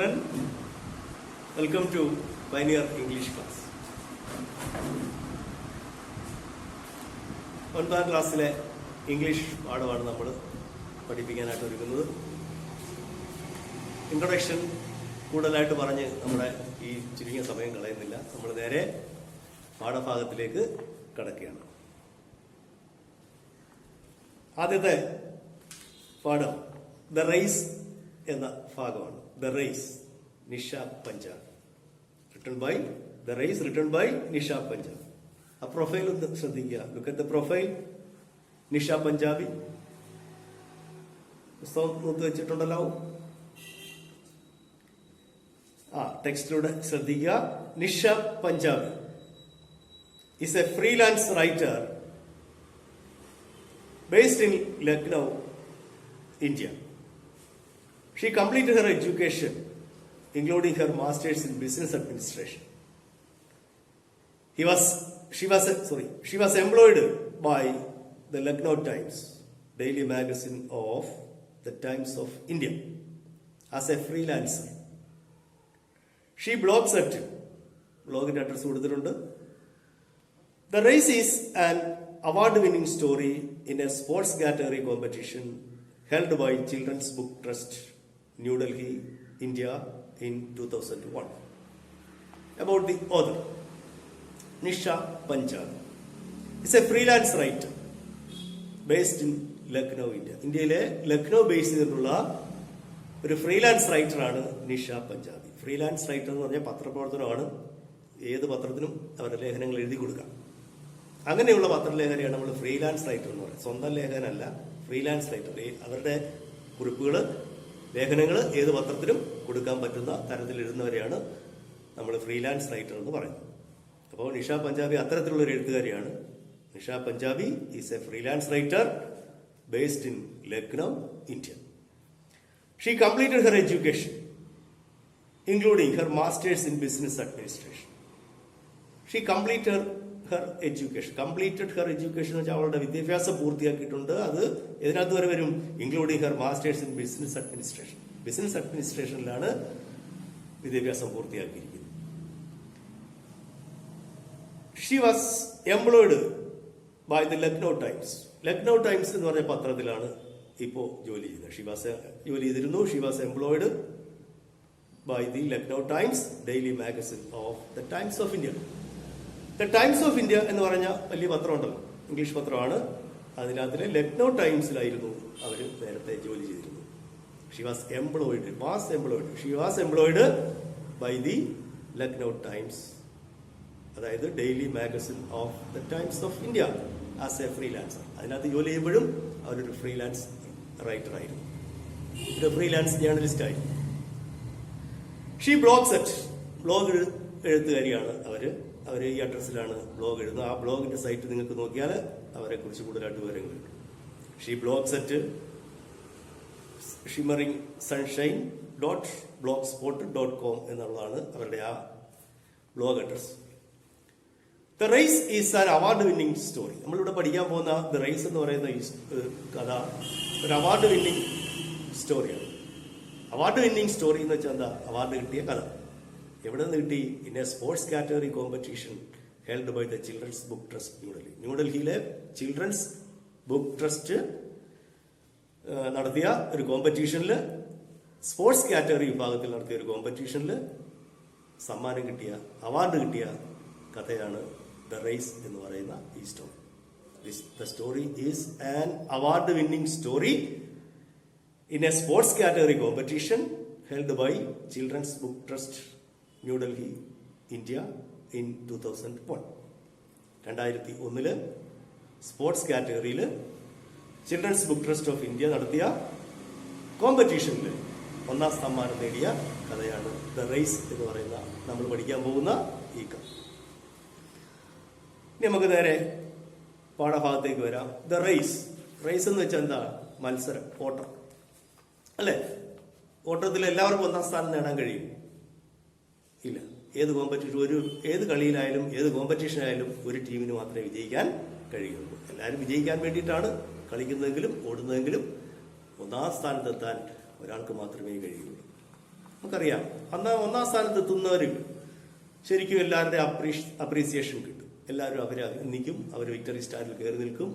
children, welcome to Pioneer English class. 9ാം ക്ലാസ്സിലെ English പാഠമാണ് നമ്മൾ പഠിപ്പിക്കാനായിട്ട് ഒരുങ്ങുന്നത്. ഇൻട്രൊഡക്ഷൻ കൂടുതലായിട്ട് പറഞ്ഞ് നമ്മുടെ ഈ ചുരുങ്ങിയ സമയം കളയുന്നില്ല. നമ്മൾ നേരെ പാഠഭാഗത്തിലേക്ക് കടക്കുകയാണ്. ആദ്യത്തെ പാഠം ദ റേസ് എന്ന ഭാഗമാണ്. The race, Nisha Punjab, written by Nisha Punjab. ആ പ്രൊഫൈൽ ഒന്ന് ശ്രദ്ധിക്കുക. Look at the profile. Nisha Punjabi പുസ്തകം നോക്കി വെച്ചിട്ടുണ്ടല്ലോ. ടെക്സ്റ്റിലൂടെ ശ്രദ്ധിക്കുക. Nisha Punjabi is a freelance writer based in Lucknow, India. She completed her education, including her master's in business administration. She was employed by the Lucknow Times, daily magazine of the Times of India, as a freelancer. She blogs at blogന്റെ address കൊടുത്തിട്ടുണ്ട്. The race is an award-winning story in a sports category competition held by Children's Book Trust, New Delhi, India in 2001. About the author, Nisha Panjab is a freelance writer based in Lucknow, India. ഇന്ത്യയിലെ Lucknow base ചെയ്തിട്ടുള്ള ഒരു freelance റൈറ്ററാണ് Nisha Punjabi. Freelance writer എന്ന് പറഞ്ഞാൽ പത്രപ്രവർത്തനമാണ്. ഏത് പത്രത്തിനും അവരുടെ ലേഖനങ്ങൾ എഴുതി കൊടുക്കാം. അങ്ങനെയുള്ള പത്രലേഖനെയാണ് നമ്മൾ ഫ്രീലാൻസ് റൈറ്റർ എന്ന് പറയുന്നത്. സ്വന്തം ലേഖനമല്ല, ഫ്രീലാൻസ് റൈറ്റർ. അവരുടെ കുറിപ്പുകൾ, ലേഖനങ്ങൾ ഏത് പത്രത്തിലും കൊടുക്കാൻ പറ്റുന്ന തരത്തിൽ എഴുതുന്നവരെയാണ് നമ്മൾ ഫ്രീലാൻസ് റൈറ്റർ എന്ന് പറയുന്നത്. അപ്പോൾ നിഷ പഞ്ചാബി അത്തരത്തിലുള്ള ഒരു എഴുത്തുകാരിയാണ്. Nisha Punjabi is a freelance writer based in Lucknow, India. She completed her education, including her master's in business administration. She completed her education എന്ന് വെച്ചാൽ അവളുടെ വിദ്യാഭ്യാസം പൂർത്തിയാക്കിയിട്ടുണ്ട്. അത് ഇതിനകത്ത് വരെ വരും, including her master's in business administration. Business അഡ്മിനിസ്ട്രേഷനിലാണ് വിദ്യാഭ്യാസം പൂർത്തിയാക്കിയിരിക്കുന്നത്. She was employed by the Lucknow Times. Lucknow Times എന്ന് പറഞ്ഞ പത്രത്തിലാണ് ഇപ്പോൾ ജോലി ചെയ്യുന്നത്. ജോലി ചെയ്തിരുന്നു. She was employed by the Lucknow Times, daily magazine of the Times of India. The Times of India എന്ന് പറഞ്ഞ വലിയ പത്രമുണ്ടല്ലോ, ഇംഗ്ലീഷ് പത്രമാണ്. അതിനകത്തിലെ ലക്നൗ ടൈംസിലായിരുന്നു അവർ നേരത്തെ ജോലി ചെയ്തിരുന്നത്. She was employed by the Lucknow Times, അതായത് daily magazine of the Times of India as a freelancer. അതിനകത്ത് ജോലി ചെയ്യുമ്പോഴും അവരൊരു ഫ്രീലാൻസ് റൈറ്റർ ആയിരുന്നു, ഒരു ഫ്രീലാൻസ് ജേർണലിസ്റ്റ് ആയിരുന്നു. ഷീ ബ്ലോഗ്സ് അറ്റ്, ബ്ലോഗ് എഴുത്തുകാരിയാണ് അവർ ഈ അഡ്രസ്സിലാണ് ബ്ലോഗ് എഴുതുന്നത്. ആ ബ്ലോഗിന്റെ സൈറ്റ് നിങ്ങൾക്ക് നോക്കിയാൽ അവരെ കുറിച്ച് കൂടുതലായിട്ട് വിവരങ്ങൾ കിട്ടും. ഷീ ബ്ലോഗ്സ് അറ്റ് shimmeringssunshine.blogspot.com എന്നുള്ളതാണ് അവരുടെ ആ blog address. The race is an award winning story. നമ്മളിവിടെ പഠിക്കാൻ പോകുന്ന ദ റേസ് എന്ന് പറയുന്ന ഈ കഥ ഒരു അവാർഡ് വിന്നിംഗ് സ്റ്റോറിയാണ്. അവാർഡ് വിന്നിംഗ് സ്റ്റോറി എന്ന് വെച്ചാൽ എന്താ? അവാർഡ് കിട്ടിയ കഥ. എവിടെ നിന്ന് കിട്ടി? In a sports category competition held by the children's book trust, New Delhi. ന്യൂഡൽഹിയിലെ ചിൽഡ്രൻസ് ബുക്ക് ട്രസ്റ്റ് നടത്തിയ ഒരു കോമ്പറ്റീഷനിൽ, സ്പോർട്സ് കാറ്റഗറി വിഭാഗത്തിൽ നടത്തിയ ഒരു കോമ്പറ്റീഷനിൽ സമ്മാനം കിട്ടിയ, അവാർഡ് കിട്ടിയ കഥയാണ് ദ റേസ് എന്ന് പറയുന്ന ഈ story. The story is an award winning story in a sports category competition held by children's book trust, New Delhi, India in 2001. 2001 sports കാറ്റഗറിയിൽ children's book trust of India നടത്തിയ കോമ്പറ്റീഷനിൽ ഒന്നാം സമ്മാനം നേടിയ കഥയാണ് ദ റേസ് എന്ന് പറയുന്ന നമ്മൾ പഠിക്കാൻ പോകുന്ന ഈ കഥ. ഇനി നമുക്ക് നേരെ പാഠഭാഗത്തേക്ക് വരാം. ദ റേസ് എന്ന് വെച്ചാൽ എന്താ? മത്സരം, ഓട്ടം അല്ലേ? ഓട്ടത്തിൽ എല്ലാവർക്കും ഒന്നാം സ്ഥാനം നേടാൻ കഴിയും? ഇല്ല. ഏത് കളിയിലായാലും ഏത് കോമ്പറ്റീഷൻ ആയാലും ഒരു ടീമിന് മാത്രമേ വിജയിക്കാൻ കഴിയുള്ളൂ. എല്ലാവരും വിജയിക്കാൻ വേണ്ടിയിട്ടാണ് കളിക്കുന്നതെങ്കിലും ഓടുന്നതെങ്കിലും ഒന്നാം സ്ഥാനത്തെത്താൻ ഒരാൾക്ക് മാത്രമേ കഴിയുള്ളൂ. നമുക്കറിയാം. അന്ന് ഒന്നാം സ്ഥാനത്ത് എത്തുന്നവർ ശരിക്കും എല്ലാവരുടെയും അപ്രീസിയേഷൻ കിട്ടും. എല്ലാവരും അവരെ നിൽക്കും, അവർ വിക്ടറി സ്റ്റാൻഡിൽ കയറി നിൽക്കും.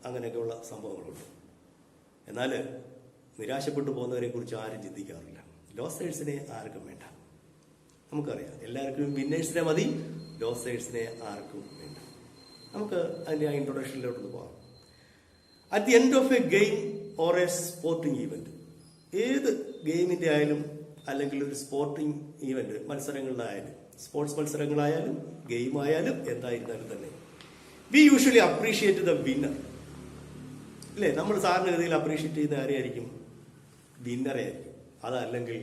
അങ്ങനെയൊക്കെയുള്ള സംഭവങ്ങളുണ്ട്. എന്നാൽ നിരാശപ്പെട്ടു പോകുന്നവരെ കുറിച്ച് ആരും ചിന്തിക്കാറില്ല. ലോസേഴ്സിനെ ആർക്കും വേണ്ട. നമുക്കറിയാം, എല്ലാവർക്കും വിന്നേഴ്സിനെ മതി, ലോസേഴ്സിനെ ആർക്കും വേണ്ട. നമുക്ക് അതിൻ്റെ ആ ഇൻട്രൊഡക്ഷനിലോട്ട് പോകാം. At the end of a game or a sporting event, ഏത് ഗെയിമിന്റെ ആയാലും അല്ലെങ്കിൽ ഒരു സ്പോർട്ടിംഗ് ഈവന്റ് മത്സരങ്ങളിലായാലും, സ്പോർട്സ് മത്സരങ്ങളായാലും ഗെയിം ആയാലും എന്തായിരുന്നാലും തന്നെ, we usually appreciate the winner. അല്ലേ? നമ്മൾ സാധാരണഗതിയിൽ അപ്രീഷിയേറ്റ് ചെയ്യുന്ന ആരെയായിരിക്കും? വിന്നറെ ആയിരിക്കും. അതല്ലെങ്കിൽ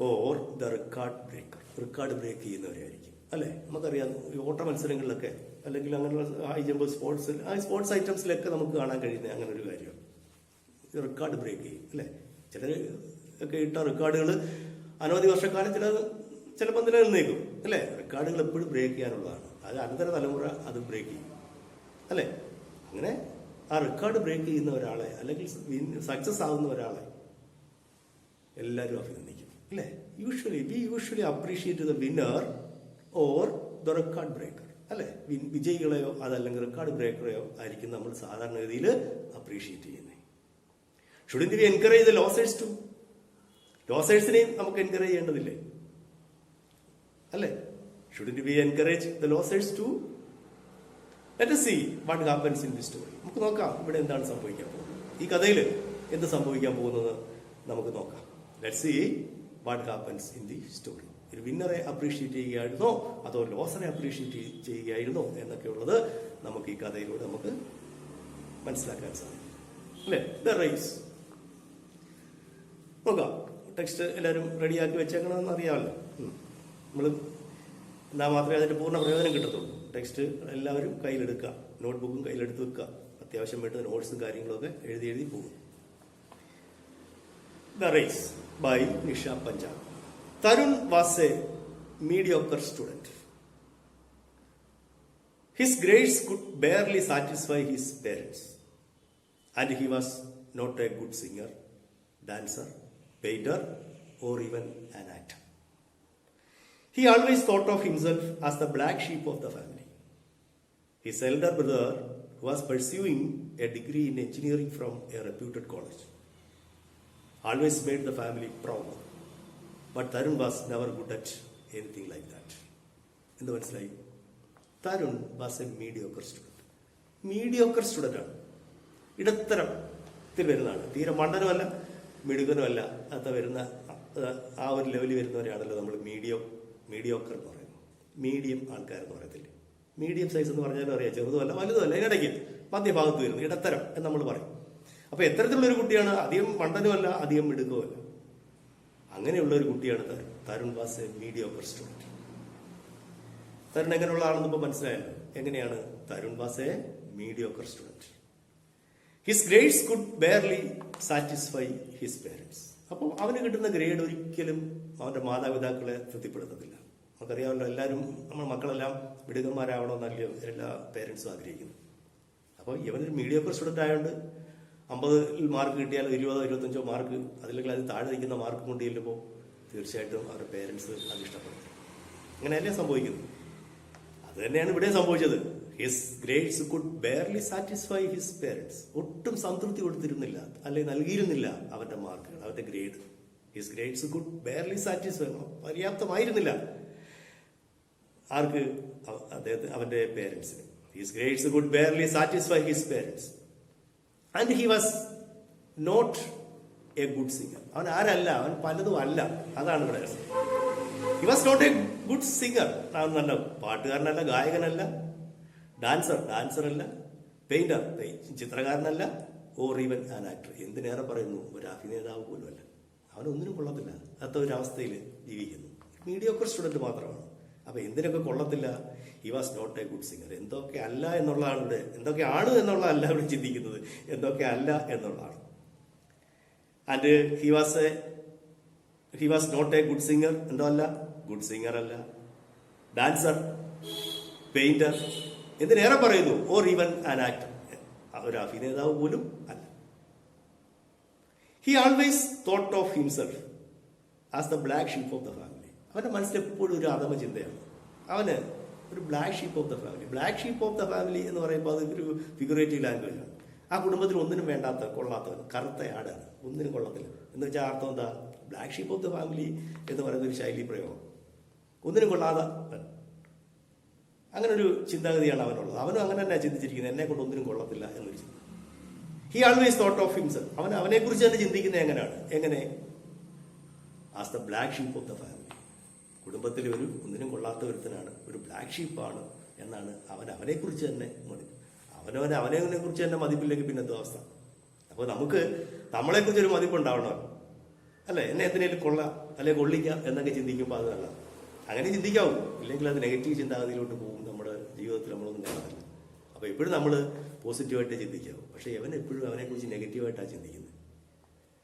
or the record breaker, record break ചെയ്യുന്നവരായിരിക്കും. അല്ലേ? നമുക്കറിയാം, ഈ ഓട്ട മത്സരങ്ങളിലൊക്കെ അല്ലെങ്കിൽ അങ്ങനെയുള്ള ഹൈ ജമ്പ് സ്പോർട്സ് ഐറ്റംസിലൊക്കെ നമുക്ക് കാണാൻ കഴിയുന്ന അങ്ങനെ ഒരു കാര്യമാണ്. റെക്കോർഡ് ബ്രേക്ക് ചെയ്യും. അല്ലേ? ചിലർ ഒക്കെ ഇട്ട റെക്കോർഡുകൾ അനവധി വർഷക്കാലം ചിലപ്പോൾ നിലനിന്നേക്കും. അല്ലേ? റെക്കോർഡുകൾ എപ്പോഴും ബ്രേക്ക് ചെയ്യാനുള്ളതാണ്. അത് അനന്തര തലമുറ അത് ബ്രേക്ക് ചെയ്യും. അല്ലേ? അങ്ങനെ ആ റെക്കോർഡ് ബ്രേക്ക് ചെയ്യുന്ന ഒരാളെ അല്ലെങ്കിൽ സക്സസ് ആവുന്ന ഒരാളെ എല്ലാവരും അഭിനന്ദിക്കും. അല്ലേ? V usually appreciate the winner or the record breaker. അല്ലെ? വിജയികളെയോ അതല്ലെങ്കിൽ റെക്കോർഡ് ബ്രേക്കറെയോ ആയിരിക്കും നമ്മൾ സാധാരണഗതിയിൽ അപ്രീഷിയേറ്റ് ചെയ്യുന്നത്. Shouldn't we encourage the losers too? ലോസേഴ്സിനെയും നമുക്ക് എൻകറേജ് ചെയ്യേണ്ടതില്ലേ? അല്ലേ? Shouldn't we encourage the losers too? Let us see what happens in this story. നമുക്ക് നോക്കാം ഇവിടെ എന്താണ് സംഭവിക്കാൻ പോകുന്നത്. ഈ കഥയിൽ എന്ത് സംഭവിക്കാൻ പോകുന്നത് നമുക്ക് നോക്കാം. Let's see what happens in the story. ഒരു വിന്നറെ അപ്രീഷിയേറ്റ് ചെയ്യുകയായിരുന്നോ അതോ ലോസറെ അപ്രീഷിയേറ്റ് ചെയ്യുകയായിരുന്നോ എന്നൊക്കെയുള്ളത് നമുക്ക് ഈ കഥയിലൂടെ നമുക്ക് മനസ്സിലാക്കാൻ സാധിക്കും. അല്ലേ? ദ റേസ് നോക്കാം. ടെക്സ്റ്റ് എല്ലാവരും റെഡിയാക്കി വെച്ചേക്കണമെന്ന് അറിയാമല്ലോ. നമ്മൾ എന്നാൽ മാത്രമേ അതിന്റെ പൂർണ്ണ പ്രയോജനം കിട്ടത്തുള്ളൂ. ടെക്സ്റ്റ് എല്ലാവരും കയ്യിലെടുക്കുക, നോട്ട്ബുക്കും കയ്യിലെടുത്ത് വെക്കുക. അത്യാവശ്യം വേണ്ട നോട്ട്സും കാര്യങ്ങളൊക്കെ എഴുതി പോകും. The race by Nisha Punjab. Tarun was a mediocre student. His grades could barely satisfy his parents, and he was not a good singer, dancer, painter, or even an actor. He always thought of himself as the black sheep of the family. His elder brother was pursuing a degree in engineering from a reputed college. Always made the family proud. But Tarun was never good at anything like that. എന്ത് മനസ്സിലായി? Tarun was A mediocre student. Mediocre student ആണ്. ഇടത്തരത്തിൽ വരുന്നതാണ്. തീരെ മണ്ടനുമല്ല മിടുക്കനുമല്ല. അത് വരുന്ന ആ ഒരു ലെവലിൽ വരുന്നവരെയാണല്ലോ നമ്മൾ മീഡിയോക്കർ എന്ന് പറയുന്നത്. മീഡിയം ആൾക്കാരെന്ന് പറയത്തില്ലേ? മീഡിയം സൈസ് എന്ന് പറഞ്ഞാലും അറിയാം, ചെറുതുമല്ല വലുതുമല്ല, ഇടയ്ക്ക് മധ്യഭാഗത്ത് വരുന്നു, ഇടത്തരം എന്ന് നമ്മൾ പറയും. അപ്പൊ എത്തരത്തിലുള്ളൊരു കുട്ടിയാണ്? അധികം മണ്ടനുമല്ല അധികം മിടുക്കവുമല്ല, അങ്ങനെയുള്ള ഒരു കുട്ടിയാണ് Tarun. Tarun was A mediocre student. Tarun എങ്ങനെയുള്ള ആളെന്ന് ഇപ്പൊ മനസ്സിലായല്ലോ. എങ്ങനെയാണ്? Tarun was A mediocre student. His grades could barely satisfy his parents. അപ്പോൾ അവന് കിട്ടുന്ന ഗ്രേഡ് ഒരിക്കലും അവന്റെ മാതാപിതാക്കളെ തൃപ്തിപ്പെടുത്തത്തില്ല. നമുക്കറിയാമല്ലോ, എല്ലാവരും നമ്മുടെ മക്കളെല്ലാം മിടുക്കന്മാരാവണമെന്നല്ലയോ എല്ലാ പേരൻസും ആഗ്രഹിക്കുന്നു. അപ്പോൾ ഇവനൊരു മീഡിയോക്കർ സ്റ്റുഡന്റ് ആയതുകൊണ്ട് 50 മാർക്ക് കിട്ടിയാൽ 20-25 മാർക്ക്, അതില്ലെങ്കിൽ അത് താഴെ നിൽക്കുന്ന മാർക്ക് കൊണ്ട് ചെല്ലുമ്പോൾ തീർച്ചയായിട്ടും അവരുടെ പേരൻസ് അത് ഇഷ്ടപ്പെടും. അങ്ങനെയല്ലേ സംഭവിക്കുന്നത്? അത് തന്നെയാണ് ഇവിടെ സംഭവിച്ചത്. His grades could barely satisfy his parents. ഒട്ടും സംതൃപ്തി കൊടുത്തിരുന്നില്ല, അല്ലെങ്കിൽ നൽകിയിരുന്നില്ല അവന്റെ മാർക്കുകൾ, അവന്റെ grade. His grades could barely satisfy, പര്യാപ്തമായിരുന്നില്ല ആർക്ക്? അദ്ദേഹത്തിന്, അവന്റെ പേരൻസിന്. His grades could barely satisfy his parents. And he was not a good singer. അവൻ ആരല്ല, അവൻ പലതും അല്ല. അതാണ് ഇവിടെ. He was not a good singer. അവൻ നല്ല പാട്ടുകാരനല്ല, ഗായകനല്ല, ഡാൻസറല്ല, പെയിന്റർ, ചിത്രകാരനല്ല, ഓർ ഈവൻ ആൻ ആക്ടർ. എന്തിനേറെ പറയുന്നു, ഒരു അഭിനേതാവ് പോലും അല്ല. അവനൊന്നിനും കൊള്ളത്തില്ല. അത്ര ഒരു അവസ്ഥയിൽ ജീവിക്കുന്നു. മീഡിയോക്കർ സ്റ്റുഡന്റ് മാത്രമാണ്. അപ്പൊ എന്തിനൊക്കെ കൊള്ളത്തില്ല? He was not a good singer. എന്തൊക്കെ അല്ല എന്നുള്ളതാണ് ഇവിടെ. എന്തൊക്കെയാണ് എന്നുള്ളതല്ല ഇവിടെ ചിന്തിക്കുന്നത്, എന്തൊക്കെ അല്ല എന്നുള്ളതാണ്. And he was not a good singer. എന്തോ അല്ല, ഗുഡ് സിംഗർ അല്ല, ഡാൻസർ, പെയിന്റർ, എന്തിനേറെ പറയുന്നു, ഓർ ഈവൻ ആൻ ആക്ടർ, ഒരു അഭിനേതാവ് പോലും അല്ല. He always thought of himself as the black sheep of the family. അവന്റെ മനസ്സിൽ എപ്പോഴും ഒരു അധമ ചിന്തയാണ്. അവന് ഒരു black sheep of the family. Black sheep of the family എന്ന് പറയുമ്പോൾ അത് ഒരു ഫിഗറേറ്റീവ് ലാംഗ്വേജ് ആണ്. ആ കുടുംബത്തിൽ ഒന്നിനും വേണ്ടാത്ത കൊള്ളാത്തവൻ, കറുത്ത ആടാണ്, ഒന്നിനും കൊള്ളത്തില്ല എന്ന് വെച്ചാൽ അർത്ഥം എന്താ? Black sheep of the family എന്ന് പറയുന്ന ഒരു ശൈലി പ്രയോഗം. ഒന്നിനും കൊള്ളാതെ അങ്ങനെ ഒരു ചിന്താഗതിയാണ് അവനുള്ളത്. അവനും അങ്ങനെ തന്നെ ചിന്തിച്ചിരിക്കുന്നത്, എന്നെ കൊണ്ട് ഒന്നിനും കൊള്ളത്തില്ല എന്നൊരു ചിന്ത. He always thought of himself. അവനെ കുറിച്ച് തന്നെ ചിന്തിക്കുന്നത് എങ്ങനെ as the black sheep of the family. കുടുംബത്തിൽ ഒന്നിനും കൊള്ളാത്ത ഒരുത്തനാണ്, ഒരു ബ്ലാക്ക് ഷീപ്പാണ് എന്നാണ് അവനെ കുറിച്ച് തന്നെ അവനെ കുറിച്ച് തന്നെ മതിപ്പില്ലെങ്കിൽ പിന്നെ എന്തോ അവസ്ഥ. അപ്പോൾ നമുക്ക് നമ്മളെ കുറിച്ച് ഒരു മതിപ്പുണ്ടാവണമല്ലോ, അല്ലെ? എന്നെ എന്തിനേലും കൊള്ളാം അല്ലെ കൊള്ളിക്കാം എന്നൊക്കെ ചിന്തിക്കുമ്പോൾ അത് നല്ലതാണ്. അങ്ങനെ ചിന്തിക്കാവൂ, ഇല്ലെങ്കിൽ അത് നെഗറ്റീവ് ചിന്താഗതിയിലോട്ട് പോകും. നമ്മുടെ ജീവിതത്തിൽ നമ്മളൊന്നും നേടാറില്ല. അപ്പോൾ എപ്പോഴും നമ്മൾ പോസിറ്റീവായിട്ട് ചിന്തിക്കാവൂ. പക്ഷേ അവൻ എപ്പോഴും അവനെക്കുറിച്ച് നെഗറ്റീവായിട്ടാണ് ചിന്തിക്കുന്നത്.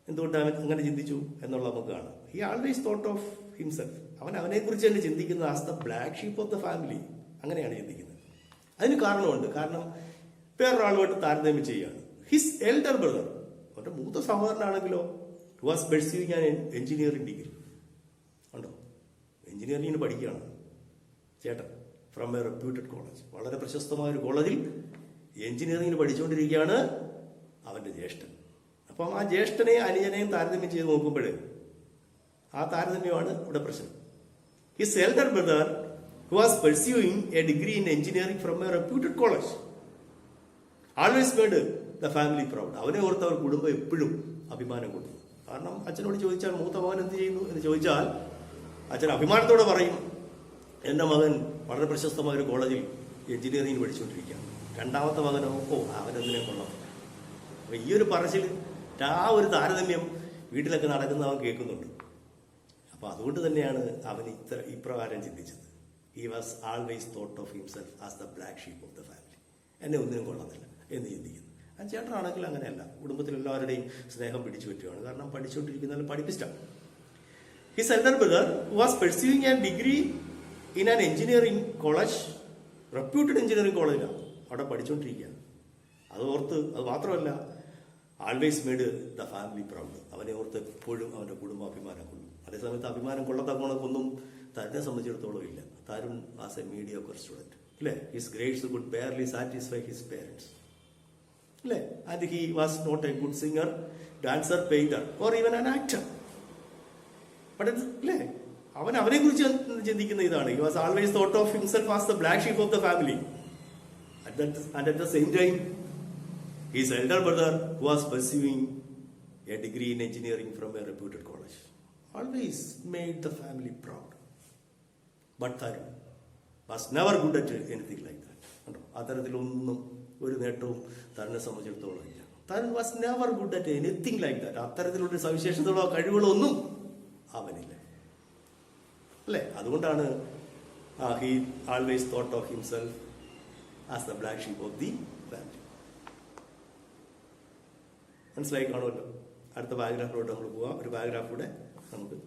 എന്തുകൊണ്ട് അവൻ അങ്ങനെ ചിന്തിച്ചു എന്നുള്ള നമുക്ക് കാണാം. He always thought of himself. അവനെക്കുറിച്ച് തന്നെ ചിന്തിക്കുന്നത് as the black sheep of the family. അങ്ങനെയാണ് ചിന്തിക്കുന്നത്. അതിന് കാരണമുണ്ട്. കാരണം വേറൊരാളുമായിട്ട് താരതമ്യം ചെയ്യുകയാണ്. ഹിസ് എൽഡർ ബ്രദർ, അവന്റെ മൂത്ത സഹോദരനാണെങ്കിലോ, was pursuing an engineering degree. ഉണ്ടോ? എഞ്ചിനീയറിംഗിന് പഠിക്കുകയാണ് ചേട്ടൻ, ഫ്രം എ റെപ്യൂട്ടഡ് കോളേജ്. വളരെ പ്രശസ്തമായ ഒരു കോളേജിൽ എഞ്ചിനീയറിംഗിന് പഠിച്ചുകൊണ്ടിരിക്കുകയാണ് അവന്റെ ജ്യേഷ്ഠൻ. അപ്പം ആ ജ്യേഷ്ഠനെയും അനുജനെയും താരതമ്യം ചെയ്ത് നോക്കുമ്പോൾ ആ താരതമ്യമാണ് ഇവിടെ പ്രശ്നം. His elder brother who was pursuing A degree in engineering from A reputed college always made the family proud. അവനെ ഓർത്ത് അവർ കുടുംബം എപ്പോഴും അഭിമാനം കൊണ്ടു. കാരണം അച്ഛനോട് ചോദിച്ചാൽ മൂത്ത മകൻ എന്ത് ചെയ്യുന്നു എന്ന് ചോദിച്ചാൽ അച്ഛൻ അഭിമാനത്തോടെ പറയും, എൻ്റെ മകൻ വളരെ പ്രശസ്തമായ ഒരു കോളേജിൽ എഞ്ചിനീയറിംഗ് പഠിച്ചുകൊണ്ടിരിക്കുകയാണ്. രണ്ടാമത്തെ മകനോ, അവനെന്തിനെ കൊള്ളാം. അപ്പൊ ഈ ഒരു പറച്ചിൽ, ആ ഒരു താരതമ്യം വീട്ടിലൊക്കെ നടക്കുന്ന അവൻ കേൾക്കുന്നുണ്ട്. അപ്പൊ അതുകൊണ്ട് തന്നെയാണ് അവൻ ഇപ്രകാരം ചിന്തിച്ചത്. He was always thought of himself as the black sheep of the family. എന്നെ ഒന്നിനും കൊള്ളുന്നില്ല എന്ന് ചിന്തിക്കുന്നു. ആ ചേട്ടനാണെങ്കിൽ അങ്ങനെയല്ല, കുടുംബത്തിൽ എല്ലാവരുടെയും സ്നേഹം പിടിച്ചു പറ്റുകയാണ്. കാരണം പഠിച്ചുകൊണ്ടിരിക്കുന്ന പഠിപ്പിച്ചാണ്. His elder brother was pursuing an degree in an engineering college, reputed engineering കോളേജിലാണ് അവിടെ പഠിച്ചുകൊണ്ടിരിക്കുകയാണ്. അത് മാത്രമല്ല, always made the family proud. അവനെ ഓർത്ത് എപ്പോഴും അവന്റെ കുടുംബം അഭിമാനം കൊള്ളും. അതേസമയത്ത് അഭിമാനം കൊള്ളത്തക്കണക്കൊന്നും തരുണിനെ സംബന്ധിച്ചിടത്തോളം ഇല്ല. Tarun as a mediocre student, അല്ലേ? His grades could barely satisfy his parents, അല്ലേ? And he was not a good singer, dancer, painter or even an actor. അല്ലേ? അവനെ കുറിച്ച് ചിന്തിക്കുന്ന ഇതാണ്. He was always thought of himself as the black sheep of the family. And at the same time, his elder brother who was pursuing a degree in engineering from a reputed college always made the family proud. But Tarun was never good at anything like that. അത്തരത്തിലൊന്നും ഒരു നേട്ടവും തരുണിനെ സംബന്ധിച്ചിടത്തോളം ഇല്ല. Tarun was never good at anything like that. അത്തരത്തിലുള്ള സവിശേഷതകളോ കഴിവുകളോ ഒന്നും അവനില്ല, അല്ലേ? അതുകൊണ്ടാണ് he always thought of himself as the black sheep of the family. മനസ്സിലായി കാണുമല്ലോ. അടുത്ത പാരഗ്രാഫിലോട്ട് നമ്മൾ പോവാം. ഒരു പാരഗ്രാഫ് കൂടെ നമുക്ക്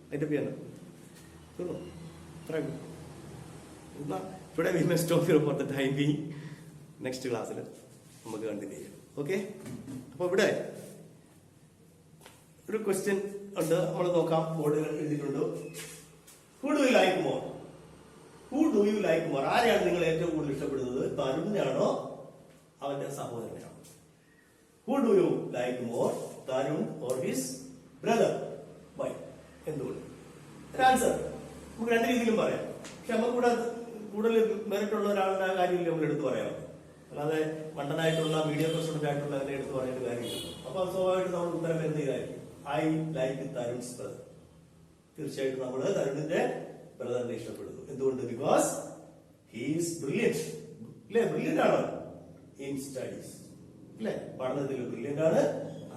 അതിൻ്റെ പേര് തീർന്നു. ഇവിടെ we must stop here for the time being. Next ക്ലാസ്സിൽ നമുക്ക് കണ്ടിന്യൂ ചെയ്യാം. ഓക്കെ? അപ്പോൾ ഇവിടെ ഒരു ക്വസ്റ്റ്യൻ ഉണ്ട്, നമ്മൾ നോക്കാം. ബോർഡിൽ എഴുതിയിട്ടുണ്ട്. Who do you like more? Who do you like more? ആരെയാണ് നിങ്ങൾ ഏറ്റവും കൂടുതൽ ഇഷ്ടപ്പെടുന്നത്? തരുണിനാണോ അവന്റെ സഹോദരനാണോ? Who do you like more, Tarun or his brother? Why? എന്തുകൊണ്ട്? ആൻസർ നമുക്ക് രണ്ട് രീതിയിലും പറയാം. പക്ഷെ നമുക്ക് ഇവിടെ കൂടുതൽ മെറിറ്റ് ഉള്ള ഒരാളുടെ കാര്യമില്ല നമ്മൾ എടുത്തു പറയാം. അല്ലാതെ മണ്ടനായിട്ടുള്ള മീഡിയം സ്റ്റുഡന്റ് ആയിട്ടുള്ള അതിനെ എടുത്തു പറയേണ്ട കാര്യമില്ല. അപ്പൊ സ്വാഭാവികമായിട്ട് നമ്മൾ ഉത്തരം എന്ത് ചെയ്തായിരിക്കും? I like Tarun's brother. തീർച്ചയായിട്ടും നമ്മൾ തരുണിന്റെ ബ്രദറിനെ ഇഷ്ടപ്പെടുന്നു. എന്തുകൊണ്ട്? ബിക്കോസ് ഹീസ് ബ്രില്യന്റ്, അല്ലെ? ബ്രില്യന്റ് ആണ് ഇൻ സ്റ്റഡീസ്, അല്ലെ? പഠനത്തിൽ ബ്രില്യന്റ് ആണ്.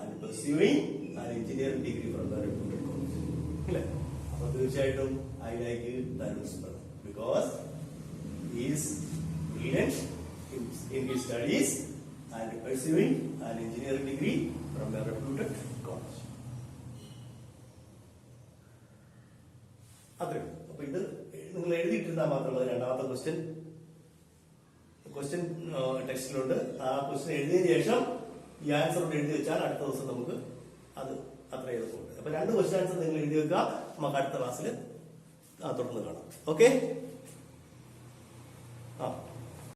And pursuing an engineering degree from the reputed college, അല്ലെ? അപ്പൊ തീർച്ചയായിട്ടും I like Tarun's brother because he's brilliant in his studies and pursuing an engineering degree from a reputed college. അത്രേ. അപ്പൊ ഇത് നിങ്ങൾ എഴുതിയിട്ടിരുന്നാൽ മാത്രമല്ല. രണ്ടാമത്തെ ക്വസ്റ്റ്യൻ ടെക്സ്റ്റിലുണ്ട്. ആ ക്വസ്റ്റ്യൻ എഴുതിയതിനു ശേഷം ഈ ആൻസർ എഴുതി വെച്ചാൽ അടുത്ത ദിവസം നമുക്ക് അത് അത്ര എളുപ്പമുണ്ട്. അപ്പൊ 2 ക്വസ്റ്റ്യൻസ് നിങ്ങൾ എഴുതി വെക്കുക. നമുക്ക് അടുത്ത ക്ലാസ്സിൽ തുടർന്ന് കാണാം. ഓക്കെ.